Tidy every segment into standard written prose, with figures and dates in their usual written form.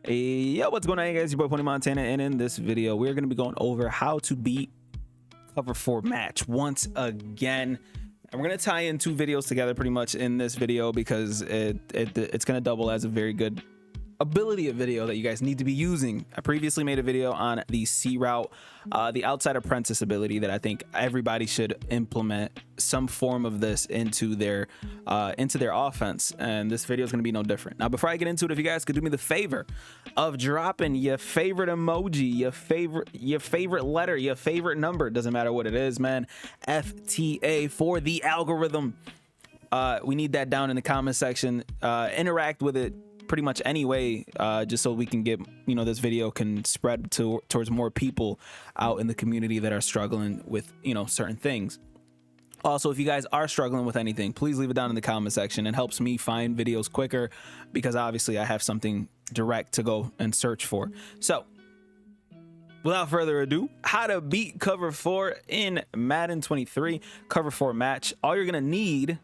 Yo, what's going on, you guys? Your boy Pony Montana, and in this video we're going to be going over how to beat cover 4 match once again. And we're going to tie in two videos together pretty much in this video because it's going to double as a very good ability of video that you guys need to be using. I previously made a video on the C route, the outside apprentice ability that I think everybody should implement some form of this into their offense, and this video is going to be no different. Now, before I get into it, if you guys could do me the favor of dropping your favorite emoji, your favorite letter, your favorite number, doesn't matter what it is, man, FTA for the algorithm. We need that down in the comment section. Interact with it pretty much anyway, just so we can get, this video can spread towards more people out in the community that are struggling with, certain things. Also, if you guys are struggling with anything, please leave it down in the comment section. It helps me find videos quicker because obviously I have something direct to go and search for. So without further ado, how to beat cover 4 in Madden 23 cover 4 match. All you're gonna need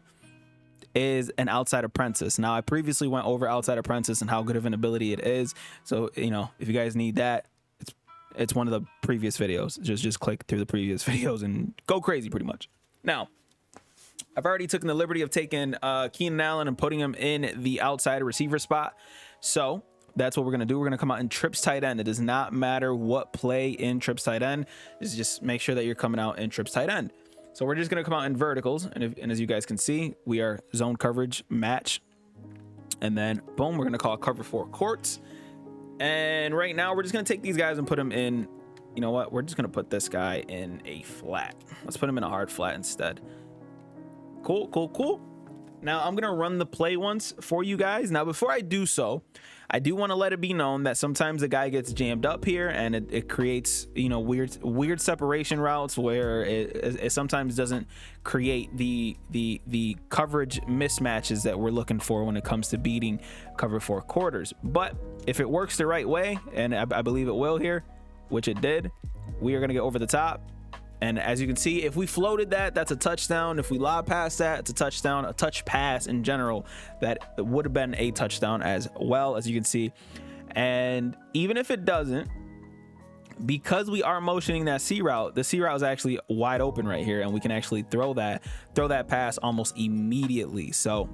is an outside apprentice. Now, I previously went over outside apprentice and how good of an ability it is. So, if you guys need that, it's one of the previous videos. Just click through the previous videos and go crazy pretty much. Now, I've already taken the liberty of taking Keenan Allen and putting him in the outside receiver spot. So that's what we're going to do. We're going to come out in trips tight end. It does not matter what play in trips tight end. Just make sure that you're coming out in trips tight end. So we're just going to come out in verticals, and as you guys can see, we are zone coverage match, and then boom, we're going to call cover 4 courts. And right now we're just going to take these guys and put them in, you know what, we're just going to put this guy in a flat. Let's put him in a hard flat instead. Cool. Now I'm going to run the play once for you guys. Now, before I do so, I do want to let it be known that sometimes the guy gets jammed up here, and it creates, weird separation routes where it sometimes doesn't create the coverage mismatches that we're looking for when it comes to beating cover 4 quarters. But if it works the right way, and I believe it will here, which it did, we are going to get over the top. And as you can see, if we floated that, that's a touchdown. If we lob past that, it's a touchdown. A touch pass in general, that would have been a touchdown as well, as you can see. And even if it doesn't, because we are motioning that C route, the C route is actually wide open right here, and we can actually throw that pass almost immediately. So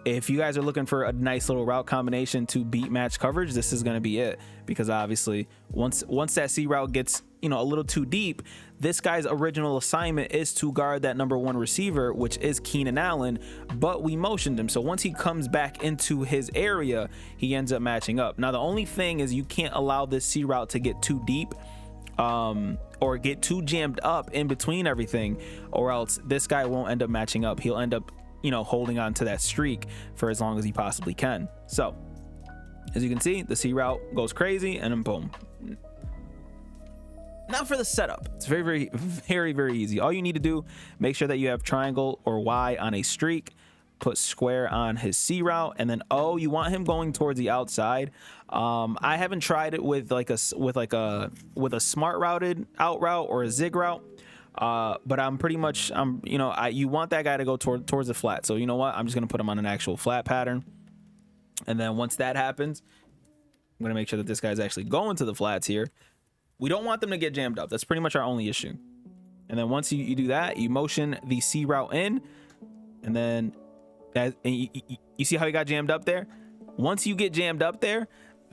if you guys are looking for a nice little route combination to beat match coverage, this is going to be it, because obviously once that C route gets a little too deep, this guy's original assignment is to guard that number 1 receiver, which is Keenan Allen, but we motioned him. So once he comes back into his area, he ends up matching up. Now, the only thing is you can't allow this C route to get too deep, or get too jammed up in between everything, or else this guy won't end up matching up. He'll end up holding on to that streak for as long as he possibly can. So as you can see, the C route goes crazy, and then boom. Now for the setup, it's very easy. All you need to do, make sure that you have triangle or Y on a streak, put square on his C route, and then you want him going towards the outside. I haven't tried it with a smart routed out route or a zig route, but I'm pretty much you want that guy to go towards the flat. So you know what, I'm just gonna put him on an actual flat pattern, and then once that happens, I'm gonna make sure that this guy's actually going to the flats here. We don't want them to get jammed up. That's pretty much our only issue. And then once you do that, you motion the C route in, and then you see how he got jammed up there? Once you get jammed up there,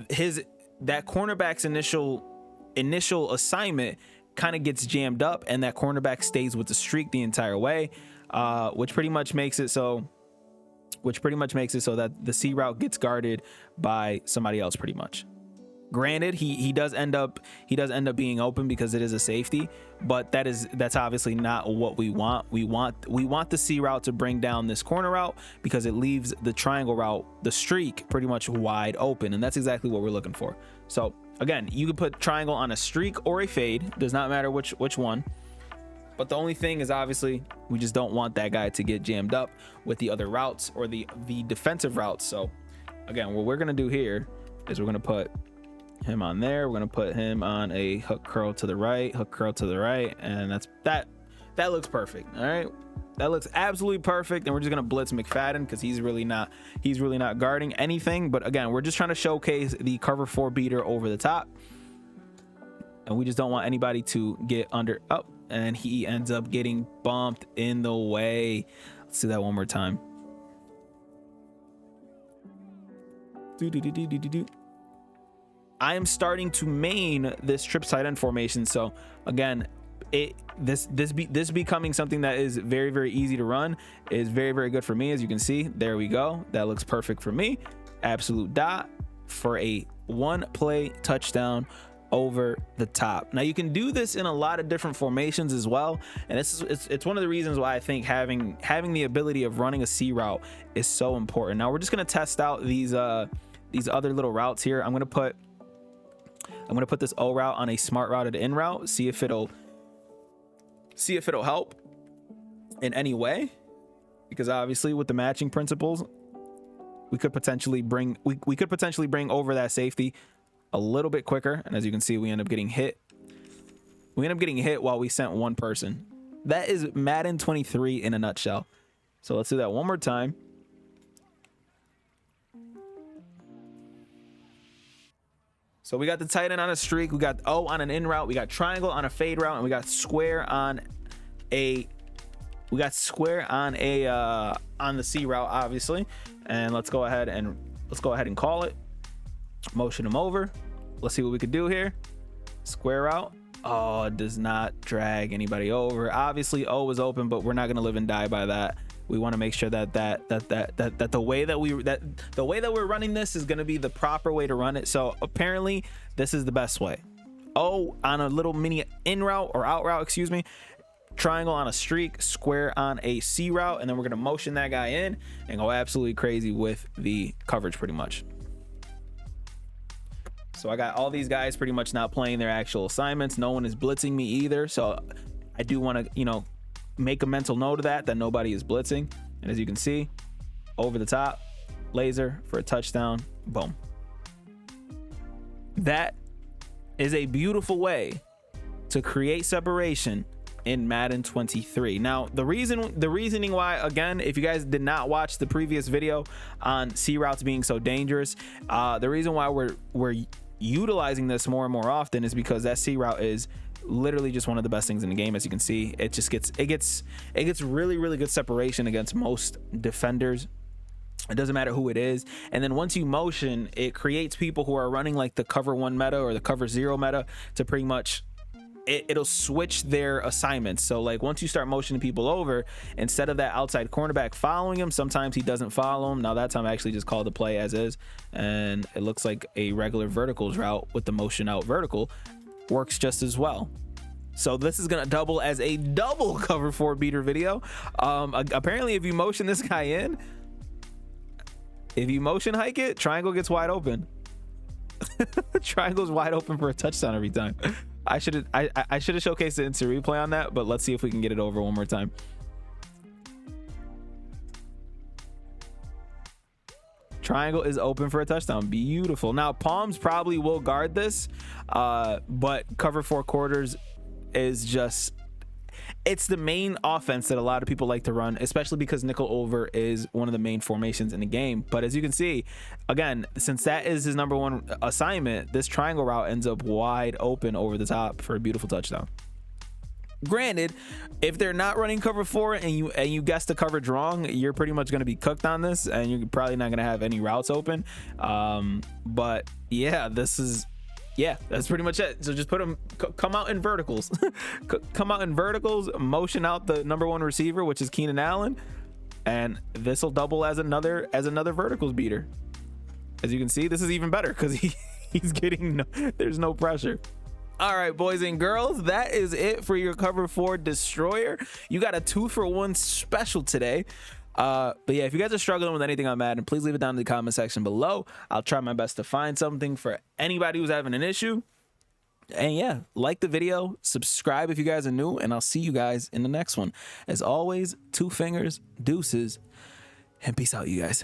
that cornerback's initial assignment kind of gets jammed up, and that cornerback stays with the streak the entire way, which pretty much makes it so that the C route gets guarded by somebody else pretty much. Granted, he does end up being open because it is a safety, but that's obviously not what we want. We want the C route to bring down this corner route because it leaves the triangle route, the streak, pretty much wide open, and that's exactly what we're looking for. So again, you can put triangle on a streak or a fade, does not matter which one. But the only thing is, obviously, we just don't want that guy to get jammed up with the other routes or the defensive routes. So again, what we're gonna do here is we're gonna put him on there. We're gonna put him on a hook curl to the right, and that's That looks perfect. All right, that looks absolutely perfect. And we're just gonna blitz McFadden because he's really not guarding anything. But again, we're just trying to showcase the cover 4 beater over the top, and we just don't want anybody to get under up. And he ends up getting bumped in the way. Let's do that one more time. I am starting to main this trip tight end formation. So again, this becoming something that is very, very easy to run is very, very good for me. As you can see, there we go. That looks perfect for me. Absolute dot for a 1-play touchdown over the top. Now you can do this in a lot of different formations as well, and it's one of the reasons why I think having the ability of running a C route is so important. Now we're just going to test out these other little routes here. I'm going to put this O route on a smart routed in route, see if it'll help in any way, because obviously with the matching principles we could potentially bring over that safety a little bit quicker. And as you can see, we end up getting hit while we sent one person. That is Madden 23 in a nutshell. So let's do that one more time. So we got the tight end on a streak, we got O on an in route, we got triangle on a fade route, and we got square on the C route, obviously. And let's go ahead and call it. Motion him over. Let's see what we could do here. Square route. Oh, it does not drag anybody over. Obviously O is open, but we're not going to live and die by that. We want to make sure that the way that we're running this is going to be the proper way to run it. So apparently this is the best way. O on a little mini in route or out route, excuse me. Triangle on a streak, square on a C route, and then we're going to motion that guy in and go absolutely crazy with the coverage pretty much. So I got all these guys pretty much not playing their actual assignments. No one is blitzing me either. So I do want to, make a mental note of that nobody is blitzing. And as you can see, over the top, laser for a touchdown. Boom. That is a beautiful way to create separation in Madden 23. Now, the reasoning why, again, if you guys did not watch the previous video on C routes being so dangerous, the reason why we're utilizing this more and more often is because that C route is literally just one of the best things in the game. As you can see, it gets really, really good separation against most defenders. It doesn't matter who it is. And then once you motion, it creates people who are running like the cover 1 meta or the cover 0 meta to pretty much it'll switch their assignments. So like once you start motioning people over, instead of that outside cornerback following him, sometimes he doesn't follow him. Now that time I actually just called the play as is, and it looks like a regular verticals route with the motion out vertical works just as well. So this is gonna double as a double cover 4 beater video. Apparently if you motion this guy in, if you motion hike it, triangle gets wide open. Triangle's wide open for a touchdown every time. I should have showcased the instant replay on that, but let's see if we can get it over one more time. Triangle is open for a touchdown. Beautiful. Now palms probably will guard this, but cover 4 quarters is just, it's the main offense that a lot of people like to run, especially because nickel over is one of the main formations in the game. But as you can see, again, since that is his #1 assignment, this triangle route ends up wide open over the top for a beautiful touchdown. Granted, if they're not running cover 4 and you guess the coverage wrong, you're pretty much going to be cooked on this, and you're probably not going to have any routes open. But yeah, that's pretty much it. So just come out in verticals. Come out in verticals, motion out the #1 receiver, which is Keenan Allen, and this will double as another verticals beater. As you can see, this is even better because he's getting there's no pressure. All right, boys and girls, that is it for your cover 4 destroyer. You got a 2-for-1 special today. But yeah, if you guys are struggling with anything on Madden, please leave it down in the comment section below. I'll try my best to find something for anybody who's having an issue. And yeah, like the video, subscribe if you guys are new, and I'll see you guys in the next one. As always, 2 fingers, deuces, and peace out, you guys.